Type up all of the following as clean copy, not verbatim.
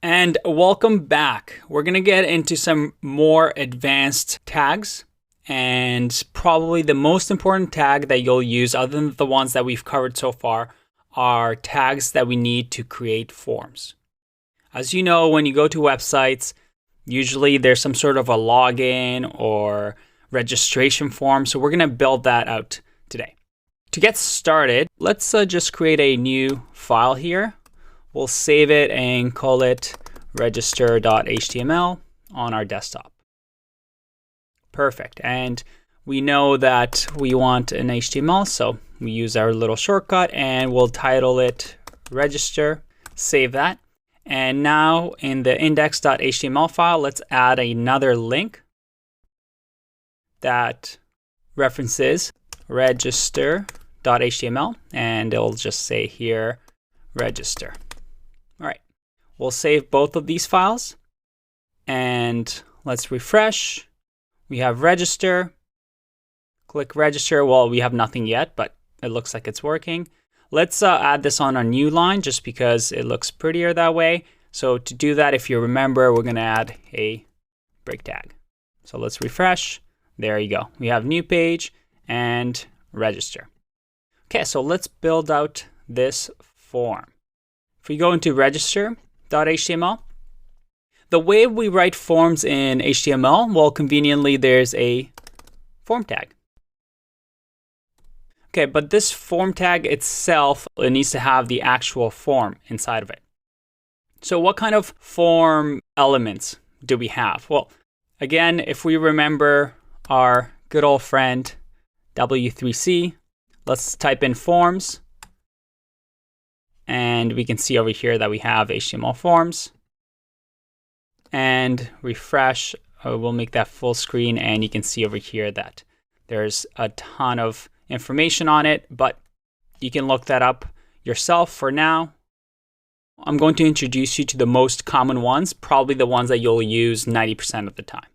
And welcome back. We're going to get into some more advanced tags, and probably the most important tag that you'll use, other than the ones that we've covered so far, are tags that we need to create forms. As you know, when you go to websites, usually there's some sort of a login or registration form, so we're going to build that out today. To get started, let's just create a new file here. We'll save it and call it register.html on our desktop. Perfect. And we know that we want an HTML, so we use our little shortcut and we'll title it register, save that. And now in the index.html file, let's add another link that references register.html, and it'll just say here register. All right, we'll save both of these files and let's refresh. We have register. Click register. Well, we have nothing yet, but it looks like it's working. Let's add this on a new line just because it looks prettier that way. So to do that, if you remember, we're going to add a break tag. So let's refresh. There you go. We have new page and register. Okay, so let's build out this form. If we go into register.html, the way we write forms in HTML, well, conveniently, there's a form tag. Okay, but this form tag itself, it needs to have the actual form inside of it. So what kind of form elements do we have? Well, again, if we remember our good old friend W3C, let's type in forms. And we can see over here that we have HTML forms. And refresh, we'll make that full screen, and you can see over here that there's a ton of information on it, but you can look that up yourself. For now, I'm going to introduce you to the most common ones, probably the ones that you'll use 90% of the time.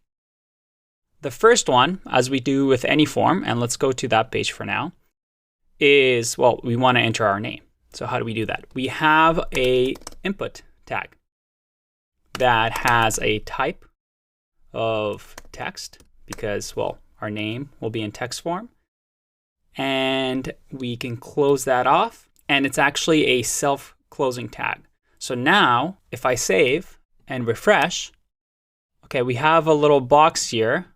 The first one, as we do with any form, and let's go to that page for now, is, well, we want to enter our name. So how do we do that? We have a input tag that has a type of text because, well, our name will be in text form. And we can close that off, and it's actually a self-closing tag. So now, if I save and refresh, okay, we have a little box here.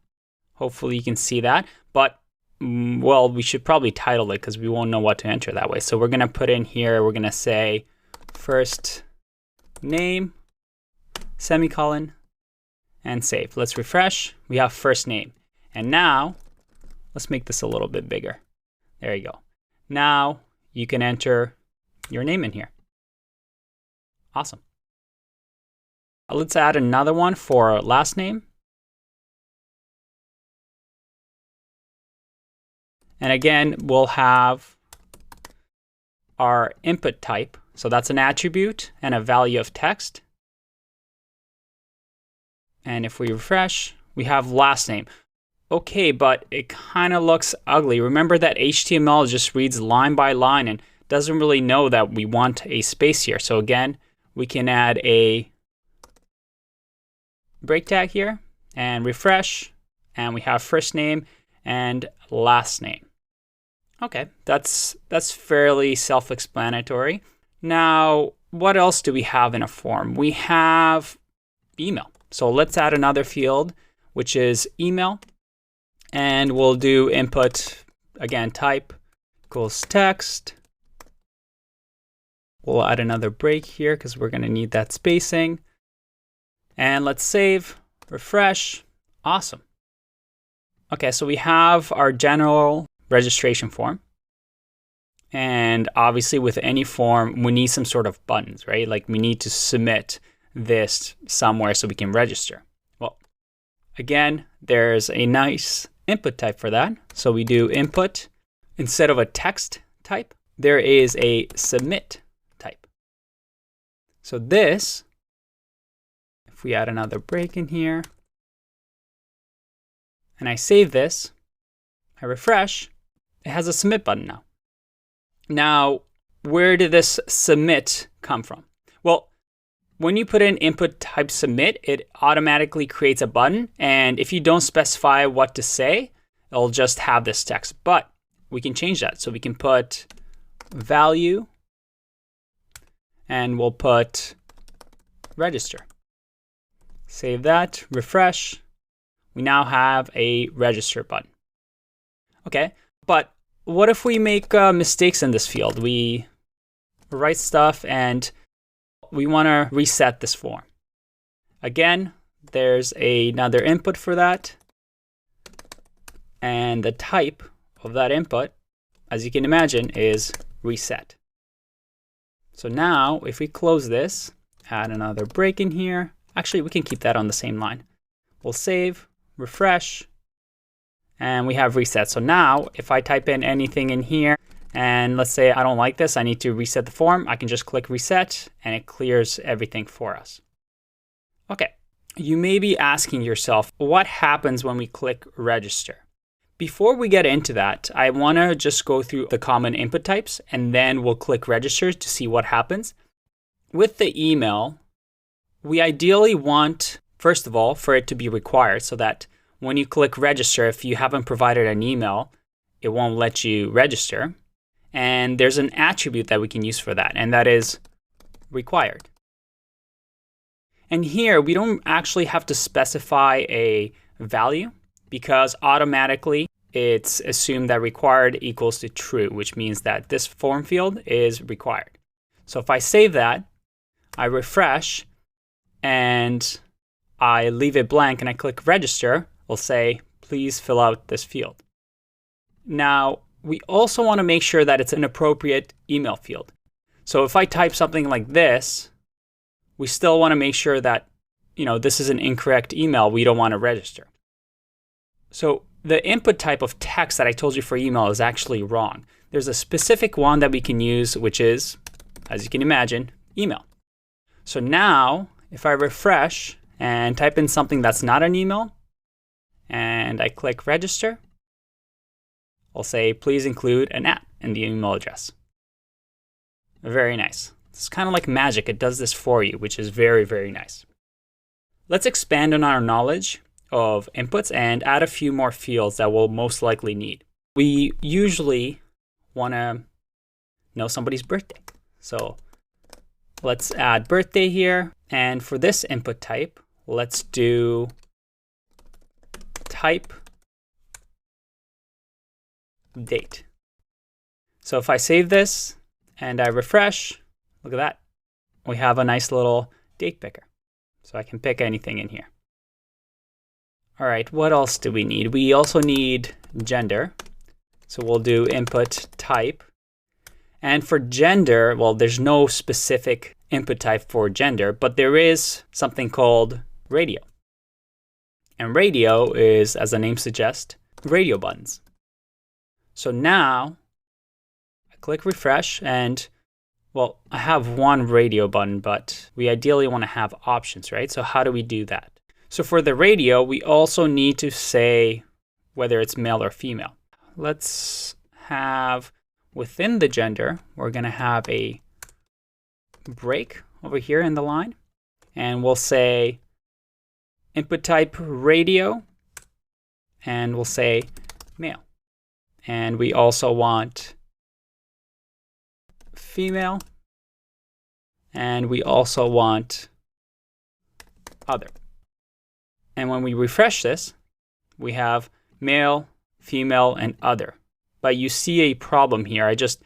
Hopefully you can see that, but well, we should probably title it because we won't know what to enter that way. So we're going to put in here, we're going to say first name, semicolon, and save. Let's refresh. We have first name. And now, let's make this a little bit bigger. There you go. Now you can enter your name in here. Awesome. Let's add another one for last name. And again, we'll have our input type. So that's an attribute and a value of text. And if we refresh, we have last name. Okay, but it kind of looks ugly. Remember that HTML just reads line by line and doesn't really know that we want a space here. So again, we can add a break tag here and refresh. And we have first name and last name. Okay, that's fairly self-explanatory. Now, what else do we have in a form? We have email. So let's add another field, which is email. And we'll do input, again, type equals text. We'll add another break here because we're going to need that spacing. And let's save, refresh. Awesome. Okay, so we have our general registration form. And obviously with any form, we need some sort of buttons, right? Like we need to submit this somewhere so we can register. Well, again, there's a nice input type for that. So we do input. Instead of a text type, there is a submit type. So this, if we add another break in here, and I save this, I refresh, it has a submit button now. Now, where did this submit come from? Well, When you put in input type submit, it automatically creates a button. And if you don't specify what to say, it'll just have this text. But we can change that. So we can put value and we'll put register. Save that, refresh. We now have a register button. Okay, but what if we make mistakes in this field? We write stuff and we want to reset this form. Again, there's another input for that. And the type of that input, as you can imagine, is reset. So now if we close this, add another break in here. Actually, we can keep that on the same line. We'll save, refresh, and we have reset. So now if I type in anything in here, and let's say I don't like this, I need to reset the form, I can just click reset and it clears everything for us. Okay, you may be asking yourself, what happens when we click register? Before we get into that, I want to just go through the common input types and then we'll click register to see what happens. With the email, we ideally want, first of all, for it to be required so that when you click register, if you haven't provided an email, it won't let you register. And there's an attribute that we can use for that, and that is required. And here, we don't actually have to specify a value because automatically it's assumed that required equals to true, which means that this form field is required. So if I save that, I refresh, and I leave it blank and I click register, we'll say, please fill out this field. Now, we also want to make sure that it's an appropriate email field. So if I type something like this, we still want to make sure that, this is an incorrect email. We don't want to register. So the input type of text that I told you for email is actually wrong. There's a specific one that we can use, which is, as you can imagine, email. So now, if I refresh and type in something that's not an email, and I click register, I'll say, please include an @ in the email address. Very nice. It's kind of like magic. It does this for you, which is very, very nice. Let's expand on our knowledge of inputs and add a few more fields that we'll most likely need. We usually want to know somebody's birthday. So let's add birthday here. And for this input type, let's do type date. So if I save this and I refresh, look at that. We have a nice little date picker. So I can pick anything in here. All right, what else do we need? We also need gender. So we'll do input type. And for gender, well, there's no specific input type for gender, but there is something called radio. And radio is, as the name suggests, radio buttons. So now I click refresh and, well, I have one radio button, but we ideally want to have options, right? So how do we do that? So for the radio, we also need to say whether it's male or female. Let's have, within the gender, we're going to have a break over here in the line. And we'll say input type radio, and we'll say male. And we also want female, and we also want other. And when we refresh this, we have male, female, and other. But you see a problem here. I just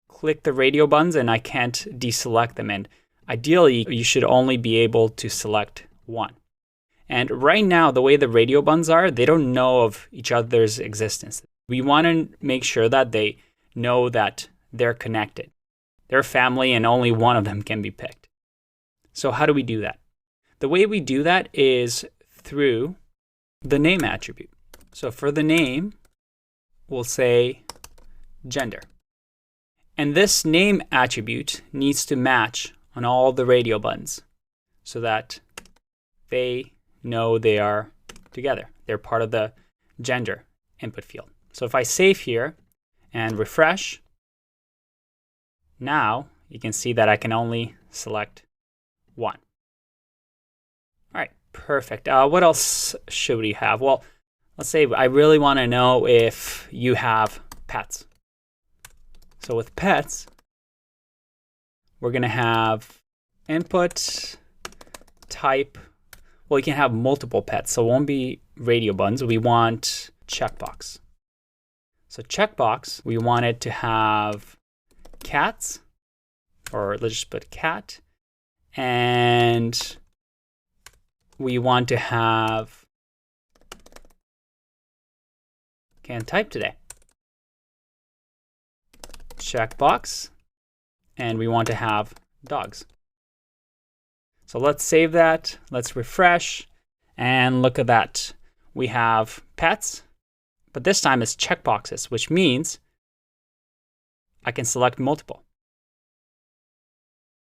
click the radio buttons and I can't deselect them. And ideally, you should only be able to select one. And right now, the way the radio buttons are, they don't know of each other's existence. We want to make sure that they know that they're connected. They're family and only one of them can be picked. So how do we do that? The way we do that is through the name attribute. So for the name, we'll say gender. And this name attribute needs to match on all the radio buttons so that they know they are together. They're part of the gender input field. So if I save here and refresh, now you can see that I can only select one. Perfect. What else should we have? Well, let's say I really want to know if you have pets. So with pets, we're going to have input type. Well, you can have multiple pets, so it won't be radio buttons. We want checkbox. So checkbox, we want it to have cats, or let's just put cat. And we want to have can't type today. Checkbox. And we want to have dogs. So let's save that. Let's refresh. And look at that. We have pets, but this time it's checkboxes, which means I can select multiple.